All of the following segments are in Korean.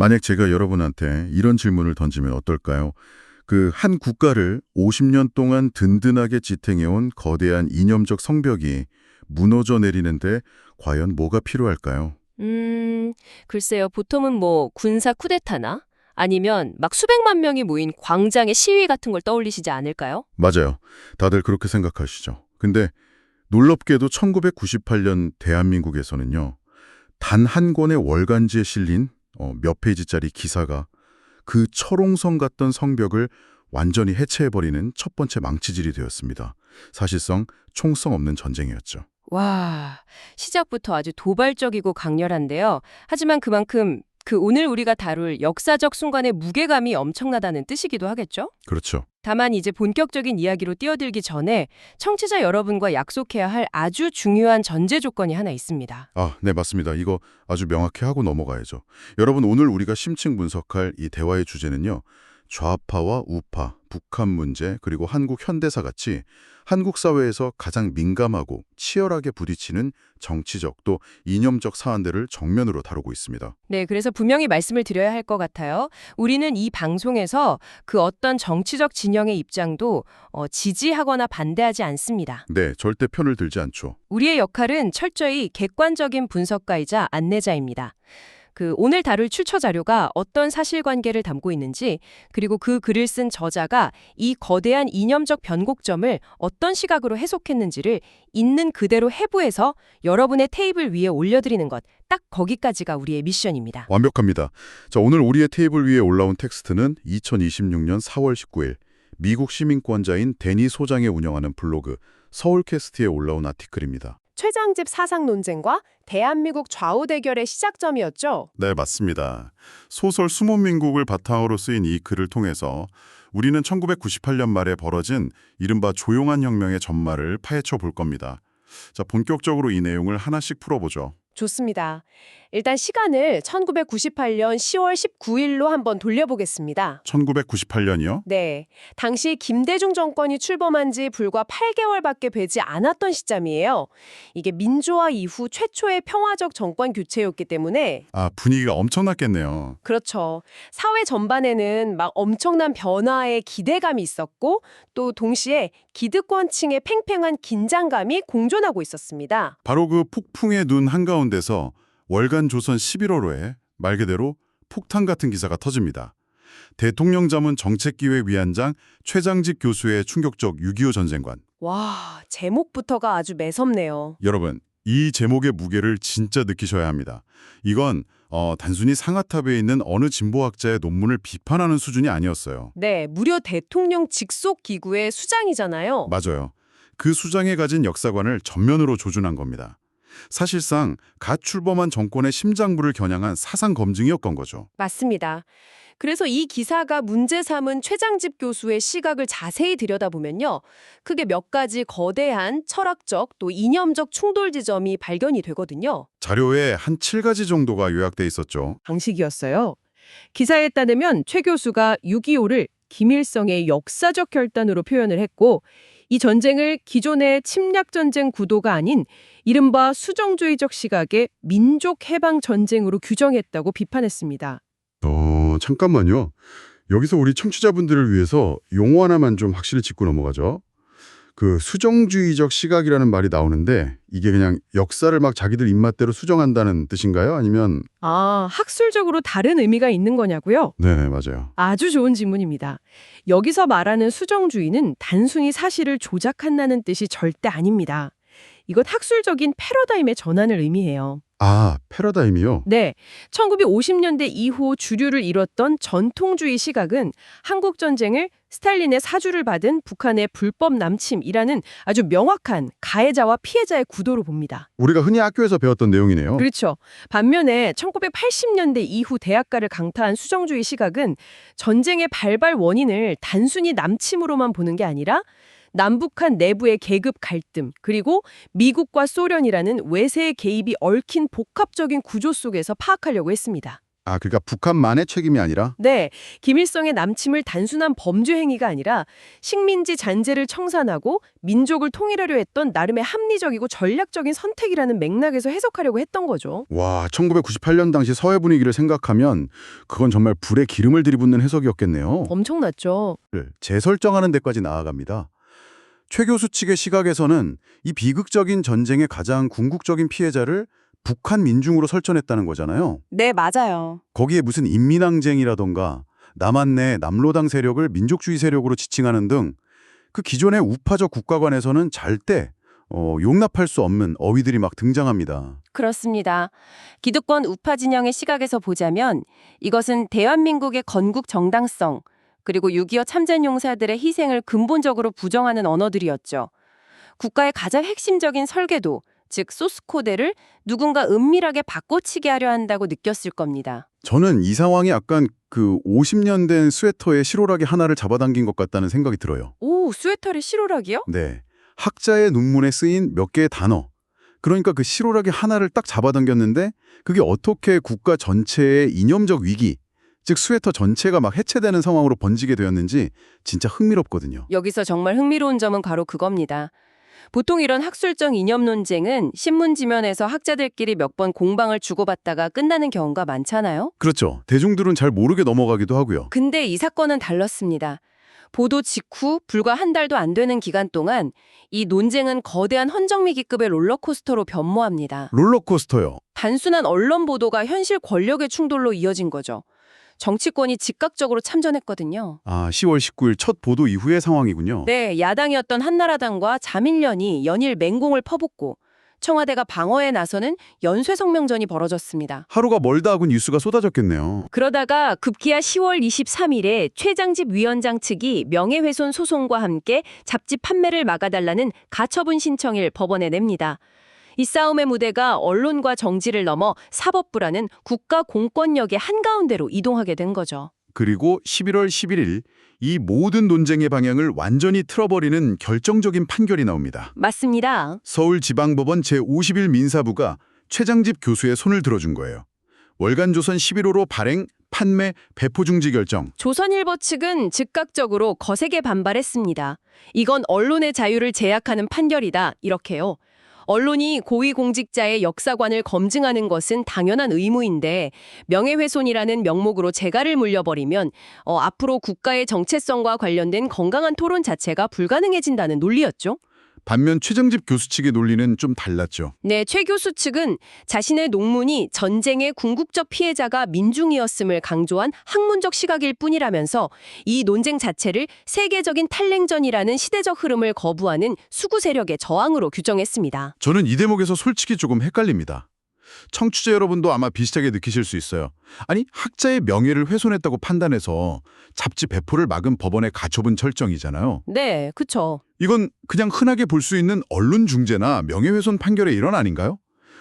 만약 제가 여러분한테 이런 질문을 던지면 어떨까요? 그 한 국가를 50년 동안 든든하게 지탱해온 거대한 이념적 성벽이 무너져 내리는데 과연 뭐가 필요할까요? 글쎄요. 보통은 뭐 군사 쿠데타나 아니면 막 수백만 명이 모인 광장의 시위 같은 걸 떠올리시지 않을까요? 맞아요. 다들 그렇게 생각하시죠. 근데 놀랍게도 1998년 대한민국에서는요. 단 한 권의 월간지에 실린 몇 페이지짜리 기사가 그 철옹성 같던 성벽을 완전히 해체해버리는 첫 번째 망치질이 되었습니다. 사실상 총성 없는 전쟁이었죠. 와, 시작부터 아주 도발적이고 강렬한데요. 하지만 그만큼 오늘 우리가 다룰 역사적 순간의 무게감이 엄청나다는 뜻이기도 하겠죠? 그렇죠. 다만 이제 본격적인 이야기로 뛰어들기 전에 청취자 여러분과 약속해야 할 아주 중요한 전제 조건이 하나 있습니다. 아, 네, 맞습니다. 이거 아주 명확히 하고 넘어가야죠. 여러분, 오늘 우리가 심층 분석할 이 대화의 주제는요. 좌파와 우파, 북한 문제, 그리고 한국 현대사 같이 한국 사회에서 가장 민감하고 치열하게 부딪히는 정치적 또 이념적 사안들을 정면으로 다루고 있습니다. 네, 그래서 분명히 말씀을 드려야 할 것 같아요. 우리는 이 방송에서 그 어떤 정치적 진영의 입장도 지지하거나 반대하지 않습니다. 네, 절대 편을 들지 않죠. 우리의 역할은 철저히 객관적인 분석가이자 안내자입니다. 오늘 다룰 출처 자료가 어떤 사실관계를 담고 있는지, 그리고 그 글을 쓴 저자가 이 거대한 이념적 변곡점을 어떤 시각으로 해석했는지를 있는 그대로 해부해서 여러분의 테이블 위에 올려드리는 것, 딱 거기까지가 우리의 미션입니다. 완벽합니다. 자, 오늘 우리의 테이블 위에 올라온 텍스트는 2026년 4월 19일 미국 시민권자인 데니 소장이 운영하는 블로그 서울캐스트에 올라온 아티클입니다. 최장집 사상 논쟁과 대한민국 좌우 대결의 시작점이었죠. 네, 맞습니다. 소설 수모민국을 바탕으로 쓰인 이 글을 통해서 우리는 1998년 말에 벌어진 이른바 조용한 혁명의 전말을 파헤쳐 볼 겁니다. 자, 본격적으로 이 내용을 하나씩 풀어보죠. 좋습니다. 일단 시간을 1998년 10월 19일로 한번 돌려보겠습니다. 1998년이요? 네, 당시 김대중 정권이 출범한 지 불과 8개월밖에 되지 않았던 시점이에요. 이게 민주화 이후 최초의 평화적 정권 교체였기 때문에 아, 분위기가 엄청났겠네요. 그렇죠. 사회 전반에는 막 엄청난 변화에 기대감이 있었고 또 동시에 기득권층의 팽팽한 긴장감이 공존하고 있었습니다. 바로 그 폭풍의 눈 한가운데서 월간 조선 11월호에 말 그대로 폭탄 같은 기사가 터집니다. 대통령 자문 정책기획위원장 최장직 교수의 충격적 6.25 전쟁관. 와, 제목부터가 아주 매섭네요. 여러분, 이 제목의 무게를 진짜 느끼셔야 합니다. 이건 단순히 상하탑에 있는 어느 진보학자의 논문을 비판하는 수준이 아니었어요. 네, 무려 대통령 직속 기구의 수장이잖아요. 맞아요. 그 수장이 가진 역사관을 전면으로 조준한 겁니다. 사실상 갓 출범한 정권의 심장부를 겨냥한 사상 검증이었던 거죠. 맞습니다. 그래서 이 기사가 문제 삼은 최장집 교수의 시각을 자세히 들여다보면요. 크게 몇 가지 거대한 철학적 또 이념적 충돌 지점이 발견이 되거든요. 자료에 한 7가지 정도가 요약돼 있었죠. 방식이었어요. 기사에 따르면 최 교수가 6.25를 김일성의 역사적 결단으로 표현을 했고 이 전쟁을 기존의 침략전쟁 구도가 아닌 이른바 수정주의적 시각의 민족 해방 전쟁으로 규정했다고 비판했습니다. 잠깐만요. 여기서 우리 청취자분들을 위해서 용어 하나만 좀 확실히 짚고 넘어가죠. 그 수정주의적 시각이라는 말이 나오는데 이게 그냥 역사를 막 자기들 입맛대로 수정한다는 뜻인가요? 아니면 아, 학술적으로 다른 의미가 있는 거냐고요? 네, 맞아요. 아주 좋은 질문입니다. 여기서 말하는 수정주의는 단순히 사실을 조작한다는 뜻이 절대 아닙니다. 이건 학술적인 패러다임의 전환을 의미해요. 아, 패러다임이요? 네, 1950년대 이후 주류를 이뤘던 전통주의 시각은 한국 전쟁을 스탈린의 사주를 받은 북한의 불법 남침이라는 아주 명확한 가해자와 피해자의 구도로 봅니다. 우리가 흔히 학교에서 배웠던 내용이네요. 그렇죠. 반면에 1980년대 이후 대학가를 강타한 수정주의 시각은 전쟁의 발발 원인을 단순히 남침으로만 보는 게 아니라 남북한 내부의 계급 갈등, 그리고 미국과 소련이라는 외세의 개입이 얽힌 복합적인 구조 속에서 파악하려고 했습니다. 아, 그러니까 북한만의 책임이 아니라? 네, 김일성의 남침을 단순한 범죄 행위가 아니라 식민지 잔재를 청산하고 민족을 통일하려 했던 나름의 합리적이고 전략적인 선택이라는 맥락에서 해석하려고 했던 거죠. 와, 1998년 당시 서해 분위기를 생각하면 그건 정말 불에 기름을 들이붓는 해석이었겠네요. 엄청났죠. 재설정하는 데까지 나아갑니다. 최 교수 측의 시각에서는 이 비극적인 전쟁의 가장 궁극적인 피해자를 북한 민중으로 설정했다는 거잖아요. 네, 맞아요. 거기에 무슨 인민항쟁이라던가 남한 내 남로당 세력을 민족주의 세력으로 지칭하는 등 그 기존의 우파적 국가관에서는 절대 용납할 수 없는 어휘들이 막 등장합니다. 그렇습니다. 기득권 우파 진영의 시각에서 보자면 이것은 대한민국의 건국 정당성, 그리고 6.25 참전 용사들의 희생을 근본적으로 부정하는 언어들이었죠. 국가의 가장 핵심적인 설계도, 즉 소스코드를 누군가 은밀하게 바꿔치기 하려 한다고 느꼈을 겁니다. 저는 이 상황이 약간 그 50년 된 스웨터의 실오라기 하나를 잡아당긴 것 같다는 생각이 들어요. 오, 스웨터를 실오라기요? 네, 학자의 논문에 쓰인 몇 개의 단어, 그러니까 그 실오라기 하나를 딱 잡아당겼는데 그게 어떻게 국가 전체의 이념적 위기, 즉 스웨터 전체가 막 해체되는 상황으로 번지게 되었는지 진짜 흥미롭거든요. 여기서 정말 흥미로운 점은 바로 그겁니다. 보통 이런 학술적 이념 논쟁은 신문 지면에서 학자들끼리 몇 번 공방을 주고받다가 끝나는 경우가 많잖아요. 그렇죠. 대중들은 잘 모르게 넘어가기도 하고요. 근데 이 사건은 달랐습니다. 보도 직후 불과 한 달도 안 되는 기간 동안 이 논쟁은 거대한 헌정미기급의 롤러코스터로 변모합니다. 롤러코스터요. 단순한 언론 보도가 현실 권력의 충돌로 이어진 거죠. 정치권이 즉각적으로 참전했거든요. 아, 10월 19일 첫 보도 이후의 상황이군요. 네, 야당이었던 한나라당과 자민련이 연일 맹공을 퍼붓고 청와대가 방어에 나서는 연쇄성명전이 벌어졌습니다. 하루가 멀다 하고 뉴스가 쏟아졌겠네요. 그러다가 급기야 10월 23일에 최장집 위원장 측이 명예훼손 소송과 함께 잡지 판매를 막아달라는 가처분 신청을 법원에 냅니다. 이 싸움의 무대가 언론과 정치를 넘어 사법부라는 국가 공권력의 한가운데로 이동하게 된 거죠. 그리고 11월 11일 이 모든 논쟁의 방향을 완전히 틀어버리는 결정적인 판결이 나옵니다. 맞습니다. 서울지방법원 제50일 민사부가 최장집 교수의 손을 들어준 거예요. 월간조선 11호로 발행, 판매, 배포 중지 결정. 조선일보 측은 즉각적으로 거세게 반발했습니다. 이건 언론의 자유를 제약하는 판결이다. 이렇게요. 언론이 고위공직자의 역사관을 검증하는 것은 당연한 의무인데 명예훼손이라는 명목으로 재갈을 물려버리면 앞으로 국가의 정체성과 관련된 건강한 토론 자체가 불가능해진다는 논리였죠. 반면 최장집 교수 측의 논리는 좀 달랐죠. 네, 최 교수 측은 자신의 논문이 전쟁의 궁극적 피해자가 민중이었음을 강조한 학문적 시각일 뿐이라면서 이 논쟁 자체를 세계적인 탈냉전이라는 시대적 흐름을 거부하는 수구 세력의 저항으로 규정했습니다. 저는 이 대목에서 솔직히 조금 헷갈립니다. 청취자 여러분도 아마 비슷하게 느끼실 수 있어요. 아니, 학자의 명예를 훼손했다고 판단해서 잡지 배포를 막은 법원의 가처분 철정이잖아요. 네, 그쵸. 이건 그냥 흔하게 볼 수 있는 언론 중재나 명예훼손 판결의 일환 아닌가요?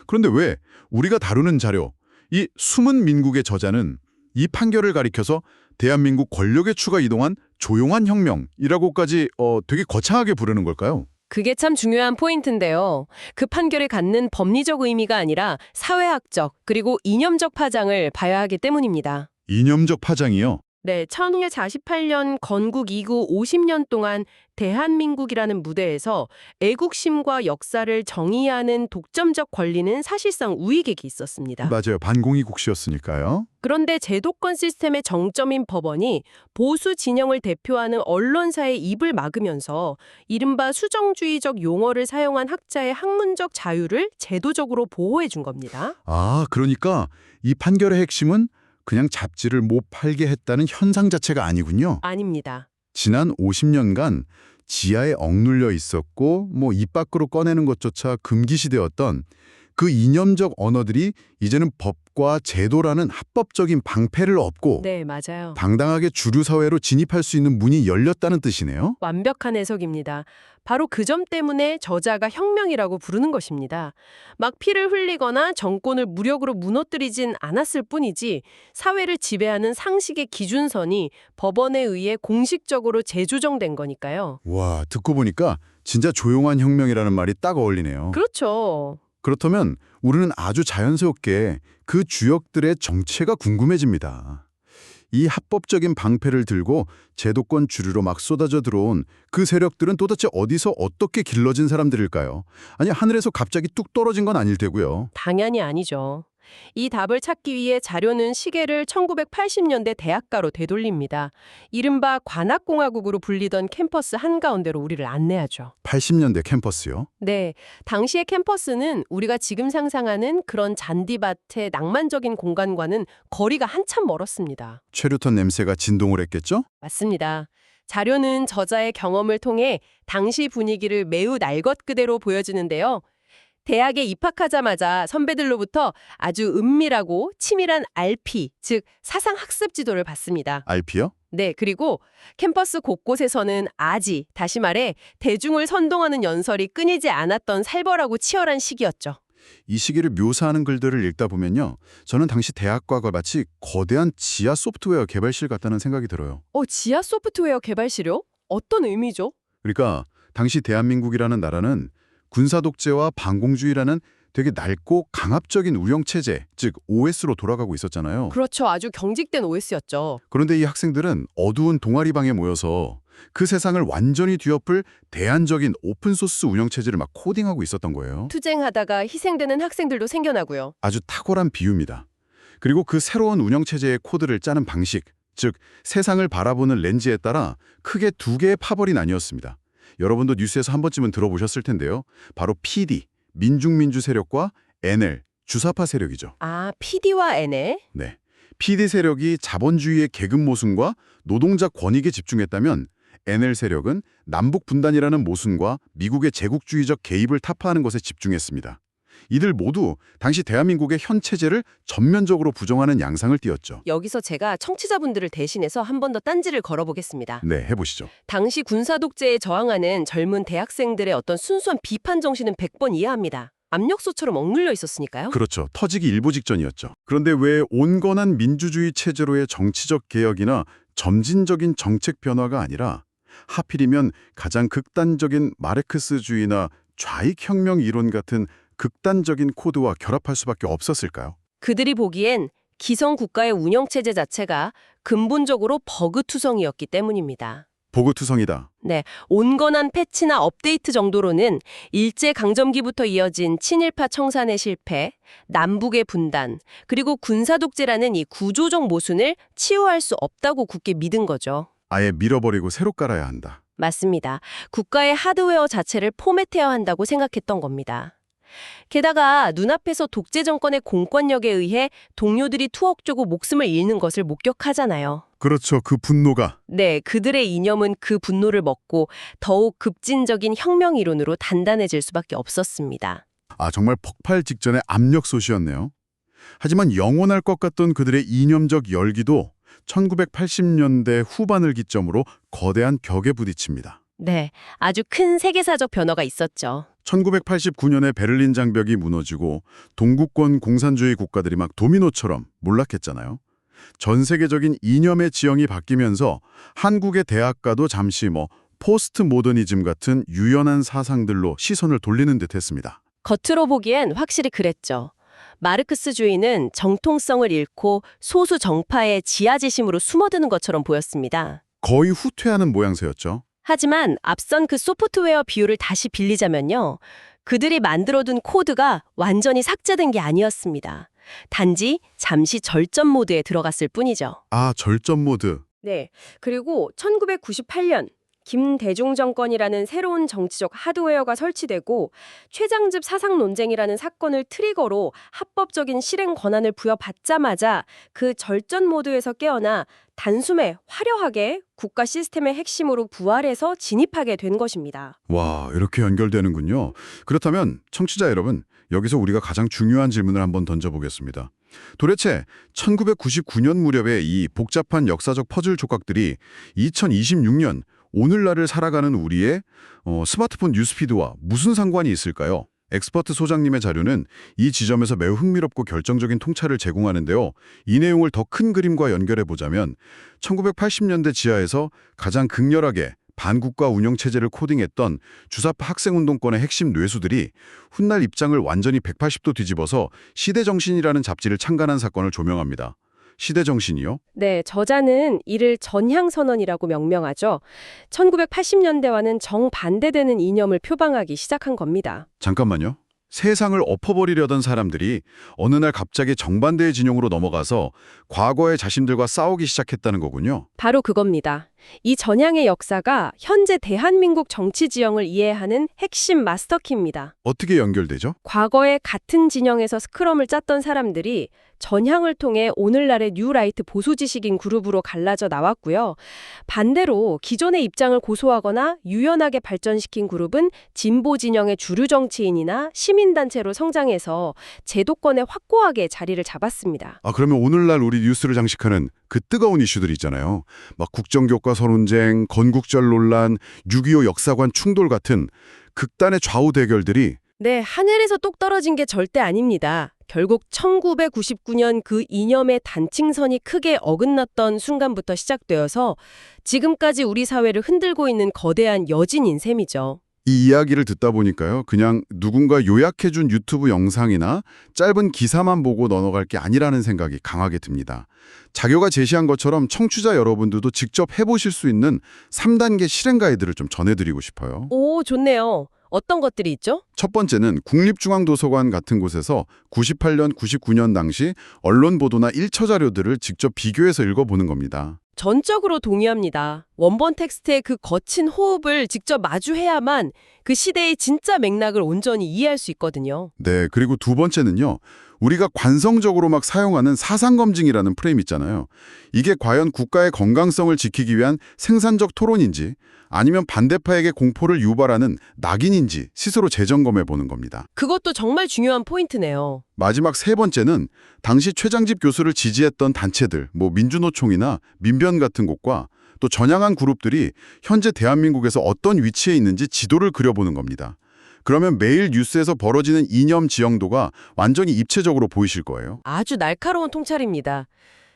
그런데 왜 우리가 다루는 자료, 이 숨은 민국의 저자는 이 판결을 가리켜서 대한민국 권력의 추가 이동한 조용한 혁명이라고까지 되게 거창하게 부르는 걸까요? 그게 참 중요한 포인트인데요. 그 판결이 갖는 법리적 의미가 아니라 사회학적 그리고 이념적 파장을 봐야 하기 때문입니다. 이념적 파장이요? 네, 1948년 건국 이후 50년 동안 대한민국이라는 무대에서 애국심과 역사를 정의하는 독점적 권리는 사실상 우익에게 있었습니다. 맞아요. 반공의국시였으니까요. 그런데 제도권 시스템의 정점인 법원이 보수 진영을 대표하는 언론사의 입을 막으면서 이른바 수정주의적 용어를 사용한 학자의 학문적 자유를 제도적으로 보호해 준 겁니다. 아, 그러니까 이 판결의 핵심은 그냥 잡지를 못 팔게 했다는 현상 자체가 아니군요. 아닙니다. 지난 50년간 지하에 억눌려 있었고 입 밖으로 꺼내는 것조차 금기시되었던 그 이념적 언어들이 이제는 법과 제도라는 합법적인 방패를 업고 네, 맞아요. 당당하게 주류 사회로 진입할 수 있는 문이 열렸다는 뜻이네요. 완벽한 해석입니다. 바로 그 점 때문에 저자가 혁명이라고 부르는 것입니다. 막 피를 흘리거나 정권을 무력으로 무너뜨리진 않았을 뿐이지 사회를 지배하는 상식의 기준선이 법원에 의해 공식적으로 재조정된 거니까요. 와, 듣고 보니까 진짜 조용한 혁명이라는 말이 딱 어울리네요. 그렇죠. 그렇다면 우리는 아주 자연스럽게 그 주역들의 정체가 궁금해집니다. 이 합법적인 방패를 들고 제도권 주류로 막 쏟아져 들어온 그 세력들은 도대체 어디서 어떻게 길러진 사람들일까요? 아니, 하늘에서 갑자기 뚝 떨어진 건 아닐 테고요. 당연히 아니죠. 이 답을 찾기 위해 자료는 시계를 1980년대 대학가로 되돌립니다. 이른바 관악공화국으로 불리던 캠퍼스 한가운데로 우리를 안내하죠. 80년대 캠퍼스요? 네, 당시의 캠퍼스는 우리가 지금 상상하는 그런 잔디밭의 낭만적인 공간과는 거리가 한참 멀었습니다. 최루턴 냄새가 진동을 했겠죠? 맞습니다. 자료는 저자의 경험을 통해 당시 분위기를 매우 날 것 그대로 보여주는데요. 대학에 입학하자마자 선배들로부터 아주 은밀하고 치밀한 RP, 즉 사상학습 지도를 받습니다. RP요? 네, 그리고 캠퍼스 곳곳에서는 아지, 다시 말해 대중을 선동하는 연설이 끊이지 않았던 살벌하고 치열한 시기였죠. 이 시기를 묘사하는 글들을 읽다 보면요. 저는 당시 대학과가 마치 거대한 지하 소프트웨어 개발실 같다는 생각이 들어요. 지하 소프트웨어 개발실요? 어떤 의미죠? 그러니까 당시 대한민국이라는 나라는 군사 독재와 반공주의라는 되게 낡고 강압적인 운영체제, 즉 OS로 돌아가고 있었잖아요. 그렇죠. 아주 경직된 OS였죠. 그런데 이 학생들은 어두운 동아리방에 모여서 그 세상을 완전히 뒤엎을 대안적인 오픈소스 운영체제를 막 코딩하고 있었던 거예요. 투쟁하다가 희생되는 학생들도 생겨나고요. 아주 탁월한 비유입니다. 그리고 그 새로운 운영체제의 코드를 짜는 방식, 즉 세상을 바라보는 렌즈에 따라 크게 두 개의 파벌이 나뉘었습니다. 여러분도 뉴스에서 한 번쯤은 들어보셨을 텐데요. 바로 PD, 민중민주 세력과 NL, 주사파 세력이죠. PD와 NL? 네. PD 세력이 자본주의의 계급 모순과 노동자 권익에 집중했다면 NL 세력은 남북 분단이라는 모순과 미국의 제국주의적 개입을 타파하는 것에 집중했습니다. 이들 모두 당시 대한민국의 현 체제를 전면적으로 부정하는 양상을 띠었죠. 여기서 제가 청취자분들을 대신해서 한 번 더 딴지를 걸어보겠습니다. 네, 해보시죠. 당시 군사 독재에 저항하는 젊은 대학생들의 어떤 순수한 비판 정신은 100번 이해합니다. 압력소처럼 억눌려 있었으니까요. 그렇죠. 터지기 일보 직전이었죠. 그런데 왜 온건한 민주주의 체제로의 정치적 개혁이나 점진적인 정책 변화가 아니라 하필이면 가장 극단적인 마르크스주의나 좌익혁명 이론 같은 극단적인 코드와 결합할 수밖에 없었을까요? 그들이 보기엔 기성 국가의 운영체제 자체가 근본적으로 버그투성이었기 때문입니다. 보고투성이다. 네, 온건한 패치나 업데이트 정도로는 일제강점기부터 이어진 친일파 청산의 실패, 남북의 분단, 그리고 군사독재라는 이 구조적 모순을 치유할 수 없다고 굳게 믿은 거죠. 아예 밀어버리고 새로 깔아야 한다. 맞습니다. 국가의 하드웨어 자체를 포맷해야 한다고 생각했던 겁니다. 게다가 눈앞에서 독재 정권의 공권력에 의해 동료들이 투억 쪼고 목숨을 잃는 것을 목격하잖아요. 그렇죠. 그 분노가. 네, 그들의 이념은 그 분노를 먹고 더욱 급진적인 혁명 이론으로 단단해질 수밖에 없었습니다. 정말 폭발 직전의 압력솥이었네요. 하지만 영원할 것 같던 그들의 이념적 열기도 1980년대 후반을 기점으로 거대한 벽에 부딪힙니다. 네, 아주 큰 세계사적 변화가 있었죠. 1989년에 베를린 장벽이 무너지고 동구권 공산주의 국가들이 막 도미노처럼 몰락했잖아요. 전 세계적인 이념의 지형이 바뀌면서 한국의 대학가도 잠시 포스트 모더니즘 같은 유연한 사상들로 시선을 돌리는 듯 했습니다. 겉으로 보기엔 확실히 그랬죠. 마르크스주의는 정통성을 잃고 소수 정파의 지하지심으로 숨어드는 것처럼 보였습니다. 거의 후퇴하는 모양새였죠. 하지만 앞선 그 소프트웨어 비유를 다시 빌리자면요. 그들이 만들어둔 코드가 완전히 삭제된 게 아니었습니다. 단지 잠시 절전 모드에 들어갔을 뿐이죠. 절전 모드. 네. 그리고 1998년 김대중 정권이라는 새로운 정치적 하드웨어가 설치되고 최장집 사상 논쟁이라는 사건을 트리거로 합법적인 실행 권한을 부여받자마자 그 절전 모드에서 깨어나 단숨에 화려하게 국가 시스템의 핵심으로 부활해서 진입하게 된 것입니다. 와, 이렇게 연결되는군요. 그렇다면 청취자 여러분, 여기서 우리가 가장 중요한 질문을 한번 던져보겠습니다. 도대체 1999년 무렵의 이 복잡한 역사적 퍼즐 조각들이 2026년 오늘날을 살아가는 우리의 스마트폰 뉴스피드와 무슨 상관이 있을까요? 엑스퍼트 소장님의 자료는 이 지점에서 매우 흥미롭고 결정적인 통찰을 제공하는데요. 이 내용을 더 큰 그림과 연결해 보자면 1980년대 지하에서 가장 극렬하게 반국가 운영체제를 코딩했던 주사파 학생운동권의 핵심 뇌수들이 훗날 입장을 완전히 180도 뒤집어서 시대정신이라는 잡지를 창간한 사건을 조명합니다. 시대정신이요? 네, 저자는 이를 전향선언이라고 명명하죠. 1980년대와는 정반대되는 이념을 표방하기 시작한 겁니다. 잠깐만요. 세상을 엎어버리려던 사람들이 어느 날 갑자기 정반대의 진영으로 넘어가서 과거의 자신들과 싸우기 시작했다는 거군요. 바로 그겁니다. 이 전향의 역사가 현재 대한민국 정치 지형을 이해하는 핵심 마스터키입니다. 어떻게 연결되죠? 과거에 같은 진영에서 스크럼을 짰던 사람들이 전향을 통해 오늘날의 뉴라이트 보수 지식인 그룹으로 갈라져 나왔고요. 반대로 기존의 입장을 고수하거나 유연하게 발전시킨 그룹은 진보 진영의 주류 정치인이나 시민단체로 성장해서 제도권에 확고하게 자리를 잡았습니다. 그러면 오늘날 우리 뉴스를 장식하는 그 뜨거운 이슈들 있잖아요. 막 국정교과 선논쟁, 건국절 논란, 6.25 역사관 충돌 같은 극단의 좌우 대결들이 네, 하늘에서 똑 떨어진 게 절대 아닙니다. 결국 1999년 그 이념의 단층선이 크게 어긋났던 순간부터 시작되어서 지금까지 우리 사회를 흔들고 있는 거대한 여진인 셈이죠. 이 이야기를 듣다 보니까요. 그냥 누군가 요약해준 유튜브 영상이나 짧은 기사만 보고 넘어갈 게 아니라는 생각이 강하게 듭니다. 자료가 제시한 것처럼 청취자 여러분들도 직접 해보실 수 있는 3단계 실행 가이드를 좀 전해드리고 싶어요. 오, 좋네요. 어떤 것들이 있죠? 첫 번째는 국립중앙도서관 같은 곳에서 98년, 99년 당시 언론 보도나 1차 자료들을 직접 비교해서 읽어보는 겁니다. 전적으로 동의합니다. 원본 텍스트의 그 거친 호흡을 직접 마주해야만 그 시대의 진짜 맥락을 온전히 이해할 수 있거든요. 네, 그리고 두 번째는요. 우리가 관성적으로 막 사용하는 사상검증이라는 프레임 있잖아요. 이게 과연 국가의 건강성을 지키기 위한 생산적 토론인지 아니면 반대파에게 공포를 유발하는 낙인인지 스스로 재점검해 보는 겁니다. 그것도 정말 중요한 포인트네요. 마지막 세 번째는 당시 최장집 교수를 지지했던 단체들, 민주노총이나 민변 같은 곳과 또 전향한 그룹들이 현재 대한민국에서 어떤 위치에 있는지 지도를 그려보는 겁니다. 그러면 매일 뉴스에서 벌어지는 이념 지형도가 완전히 입체적으로 보이실 거예요. 아주 날카로운 통찰입니다.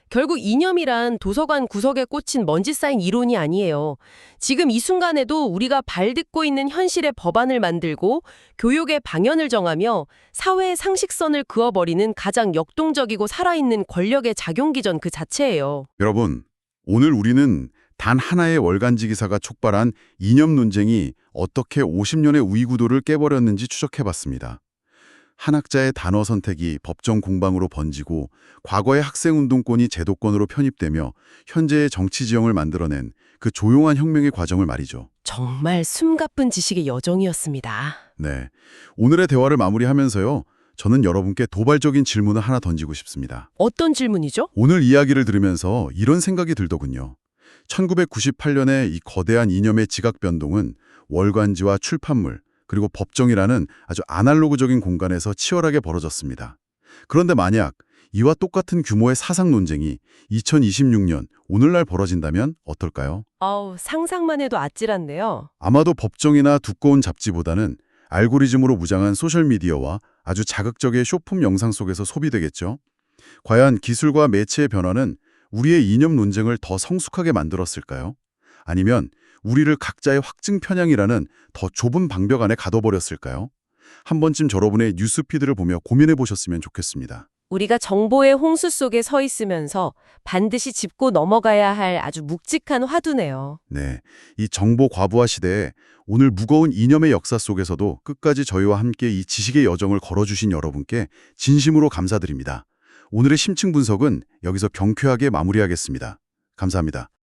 결국 이념이란 도서관 구석에 꽂힌 먼지 쌓인 이론이 아니에요. 지금 이 순간에도 우리가 발딛고 있는 현실의 법안을 만들고 교육의 방향을 정하며 사회의 상식선을 그어버리는 가장 역동적이고 살아있는 권력의 작용기전 그 자체예요. 여러분, 오늘 우리는 단 하나의 월간지 기사가 촉발한 이념 논쟁이 어떻게 50년의 우위구도를 깨버렸는지 추적해봤습니다. 한 학자의 단어 선택이 법정 공방으로 번지고 과거의 학생운동권이 제도권으로 편입되며 현재의 정치 지형을 만들어낸 그 조용한 혁명의 과정을 말이죠. 정말 숨가쁜 지식의 여정이었습니다. 네, 오늘의 대화를 마무리하면서요. 저는 여러분께 도발적인 질문을 하나 던지고 싶습니다. 어떤 질문이죠? 오늘 이야기를 들으면서 이런 생각이 들더군요. 1998년의 이 거대한 이념의 지각 변동은 월간지와 출판물, 그리고 법정이라는 아주 아날로그적인 공간에서 치열하게 벌어졌습니다. 그런데 만약 이와 똑같은 규모의 사상 논쟁이 2026년 오늘날 벌어진다면 어떨까요? 상상만 해도 아찔한데요. 아마도 법정이나 두꺼운 잡지보다는 알고리즘으로 무장한 소셜미디어와 아주 자극적인 쇼폼 영상 속에서 소비되겠죠. 과연 기술과 매체의 변화는 우리의 이념 논쟁을 더 성숙하게 만들었을까요? 아니면 우리를 각자의 확증 편향이라는 더 좁은 방벽 안에 가둬버렸을까요? 한 번쯤 여러분의 뉴스피드를 보며 고민해 보셨으면 좋겠습니다. 우리가 정보의 홍수 속에 서 있으면서 반드시 짚고 넘어가야 할 아주 묵직한 화두네요. 네, 이 정보 과부하 시대에 오늘 무거운 이념의 역사 속에서도 끝까지 저희와 함께 이 지식의 여정을 걸어주신 여러분께 진심으로 감사드립니다. 오늘의 심층 분석은 여기서 경쾌하게 마무리하겠습니다. 감사합니다.